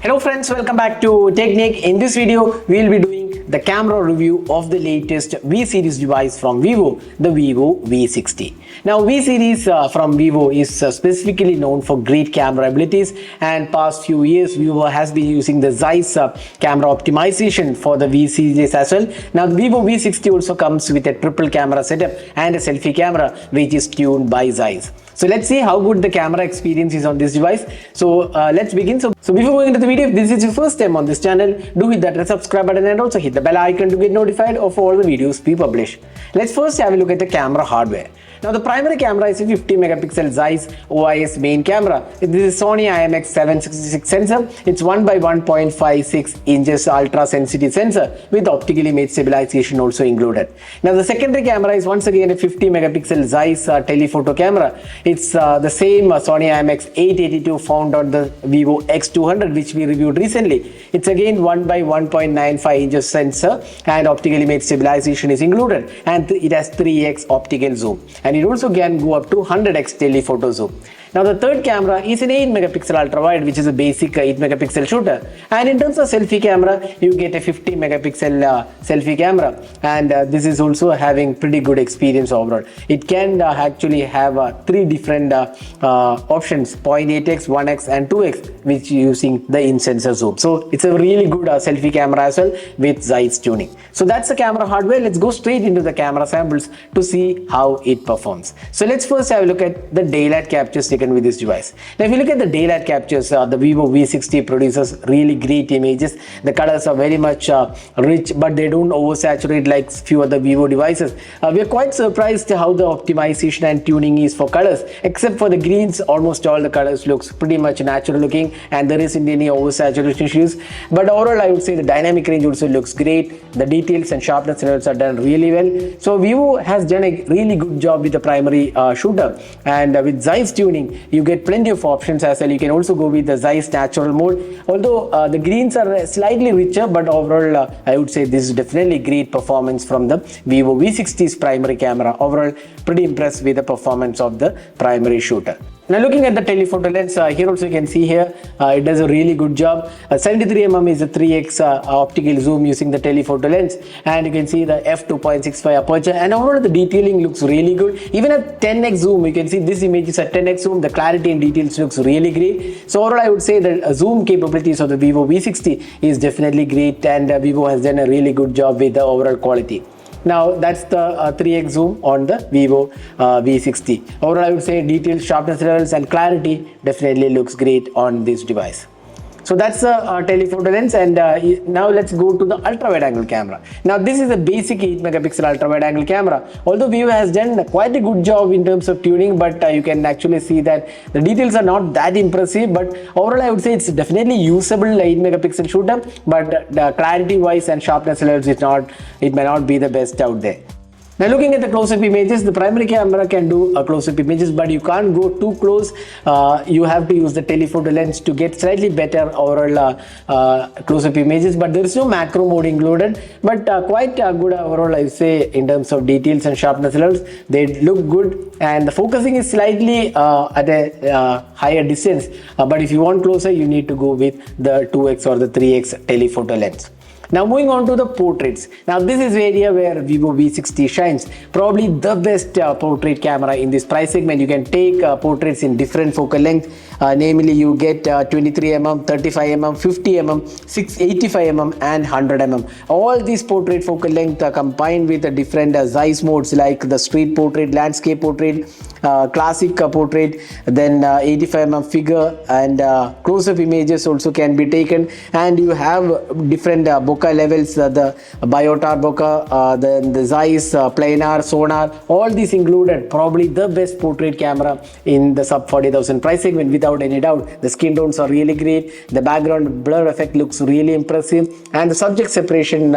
Hello friends, welcome back to Technique. In this video, we will be doing the camera review of the latest V series device from Vivo, the Vivo V60. Now V series from Vivo is specifically known for great camera abilities, and past few years Vivo has been using the Zeiss camera optimization for the V series as well. Now the Vivo V60 also comes with a triple camera setup and a selfie camera which is tuned by Zeiss. So let's see how good the camera experience is on this device. So let's begin. So before going into the video, if this is your first time on this channel, do hit that red subscribe button and also hit the bell icon to get notified of all the videos we publish. Let's first have a look at the camera hardware. Now the primary camera is a 50 megapixel Zeiss OIS main camera. This is Sony IMX766 sensor. It's 1 by 1.56 inches ultra sensitive sensor with optical image stabilization also included. Now the secondary camera is once again a 50 megapixel Zeiss telephoto camera. It's the same Sony IMX882 found on the Vivo X200 which we reviewed recently. It's again 1 by 1.95 inches sensor and optical image stabilization is included, and it has 3x optical zoom. And it also can go up to 100x telephoto zoom. Now the third camera is an 8 megapixel ultra wide, which is a basic 8 megapixel shooter. And in terms of selfie camera, you get a 50 megapixel selfie camera, and this is also having pretty good experience overall. It can actually have three different options: 0.8x, 1x and 2x, which using the in-sensor zoom. So it's a really good selfie camera as well with Zeiss tuning. So that's the camera hardware. Let's go straight into the camera samples to see how it performs. So let's first have a look at the daylight captures taken with this device. Now if you look at the daylight captures, the Vivo V60 produces really great images. The colors are very much rich, but they don't oversaturate like few other Vivo devices. We are quite surprised how the optimization and tuning is for colors. Except for the greens, almost all the colors looks pretty much natural looking, and there isn't any oversaturation issues. But overall, I would say the dynamic range also looks great. The details and sharpness levels are done really well. So Vivo has done a really good job with the primary shooter, and with Zeiss tuning you get plenty of options as well. You can also go with the Zeiss natural mode, although the greens are slightly richer, but overall I would say this is definitely great performance from the Vivo V60's primary camera. Overall pretty impressed with the performance of the primary shooter. Now looking at the telephoto lens, here also you can see here it does a really good job. 73mm is a 3x optical zoom using the telephoto lens, and you can see the f2.65 aperture, and overall the detailing looks really good. Even at 10x zoom, you can see this image is at 10x zoom, the clarity and details looks really great. So overall I would say the zoom capabilities of the Vivo V60 is definitely great, and Vivo has done a really good job with the overall quality. Now that's the 3x zoom on the Vivo V60. Overall I would say details, sharpness levels and clarity definitely looks great on this device. So that's the telephoto lens, and now let's go to the ultra wide angle camera. Now this is a basic 8 megapixel ultra wide angle camera. Although Vivo has done quite a good job in terms of tuning, but you can actually see that the details are not that impressive. But overall I would say it's definitely usable 8 megapixel shooter, but the clarity wise and sharpness levels it may not be the best out there. Now looking at the close-up images, the primary camera can do close-up images, but you can't go too close. You have to use the telephoto lens to get slightly better overall close-up images, but there is no macro mode included. But quite good overall, I would say, in terms of details and sharpness levels. They look good, and the focusing is slightly at a higher distance. But if you want closer, you need to go with the 2x or the 3x telephoto lens. Now moving on to the portraits. Now this is the area where Vivo V60 shines. Probably the best portrait camera in this price segment. You can take portraits in different focal length. Namely you get 23mm, 35mm, 50mm, 685mm and 100mm. All these portrait focal length are combined with the different Zeiss modes like the street portrait, landscape portrait, classic portrait, then 85mm figure, and close-up images also can be taken. And you have different bokeh levels, the Biotar bokeh, then the Zeiss planar, sonar, all these included. Probably the best portrait camera in the sub 40,000 price segment without any doubt. The skin tones are really great, the background blur effect looks really impressive, and the subject separation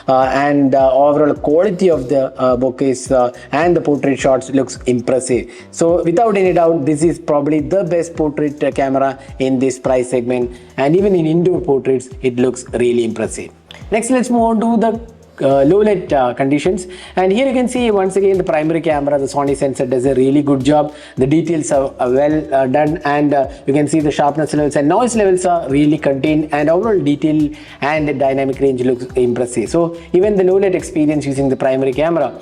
and overall quality of the bokehs and the portrait shots looks impressive. So without any doubt, this is probably the best portrait camera in this price segment, and even in indoor portraits it looks really impressive. Next, let's move on to the low light conditions. And here you can see once again the primary camera, the Sony sensor does a really good job. The details are well done, and you can see the sharpness levels and noise levels are really contained, and overall detail and dynamic range looks impressive. So even the low light experience using the primary camera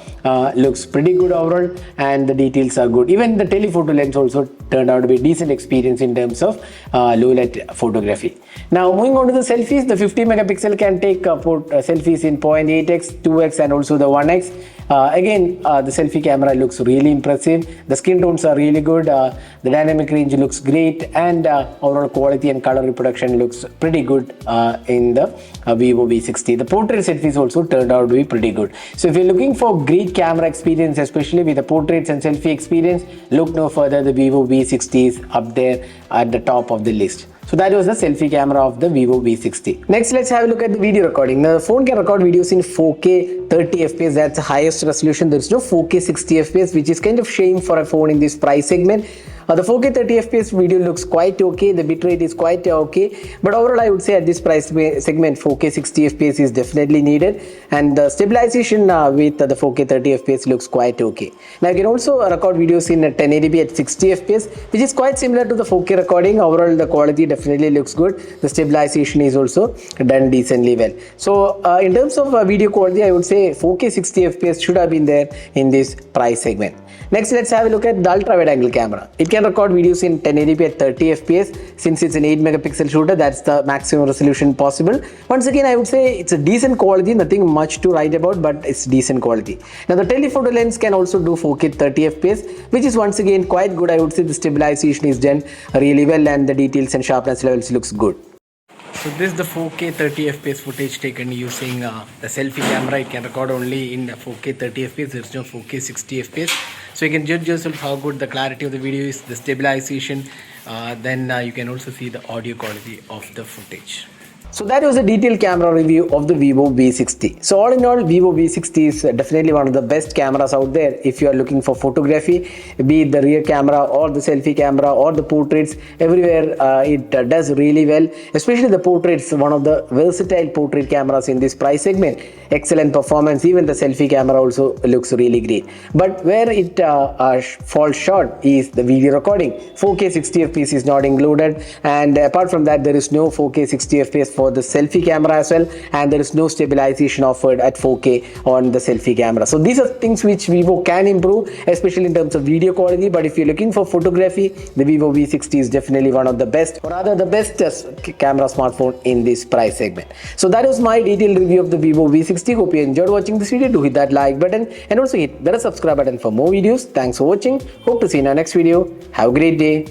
looks pretty good overall, and the details are good. Even the telephoto lens also turned out to be a decent experience in terms of low light photography. Now moving on to the selfies, the 50 megapixel can take selfies in 0.8x, 2x and also the 1x. Again, the selfie camera looks really impressive. The skin tones are really good. The dynamic range looks great, and overall quality and color reproduction looks pretty good in the Vivo V60. The portrait selfies also turned out to be pretty good. So if you're looking for great camera experience, especially with the portraits and selfie experience, look no further. The Vivo V60 is up there at the top of the list. So that was the selfie camera of the Vivo V60. Next, let's have a look at the video recording. Now, the phone can record videos in 4K 30 FPS. That's the highest resolution. There is no 4K 60 FPS, which is kind of shame for a phone in this price segment. The 4K 30 FPS video looks quite okay. The bitrate is quite okay. But overall, I would say at this price segment, 4K 60 FPS is definitely needed. And the stabilization with the 4K 30 FPS looks quite okay. Now, you can also record videos in 1080p at 60 FPS, which is quite similar to the 4K recording. Overall, the quality definitely looks good. The stabilization is also done decently well. So, in terms of video quality, I would say 4K 60 FPS should have been there in this price segment. Next, let's have a look at the ultra wide angle camera. It can record videos in 1080p at 30 FPS. Since it's an 8 megapixel shooter, that's the maximum resolution possible. Once again, I would say it's a decent quality, nothing much to write about, but it's decent quality. Now, the telephoto lens can also do 4K 30 FPS, which is once again quite good. I would say the stabilization is done really well, and the details and sharpness levels looks good. So this is the 4K 30 FPS footage taken using the selfie camera. It can record only in 4K 30 FPS. There is no 4K 60 FPS. So you can judge yourself how good the clarity of the video is, the stabilization. Then you can also see the audio quality of the footage. So that was a detailed camera review of the Vivo V60. So all in all, Vivo V60 is definitely one of the best cameras out there if you are looking for photography, be it the rear camera or the selfie camera or the portraits. Everywhere it does really well, especially the portraits, one of the versatile portrait cameras in this price segment. Excellent performance. Even the selfie camera also looks really great. But where it falls short is the video recording. 4K 60 FPS is not included, and apart from that, there is no 4K 60 FPS for the selfie camera as well, and there is no stabilization offered at 4K on the selfie camera. So these are things which Vivo can improve, especially in terms of video quality. But if you're looking for photography, the Vivo V60 is definitely one of the best, or rather the best camera smartphone in this price segment. So that was my detailed review of the Vivo V60. Hope you enjoyed watching this video. Do hit that like button and also hit the subscribe button for more videos. Thanks for watching. Hope to see you in our next video. Have a great day.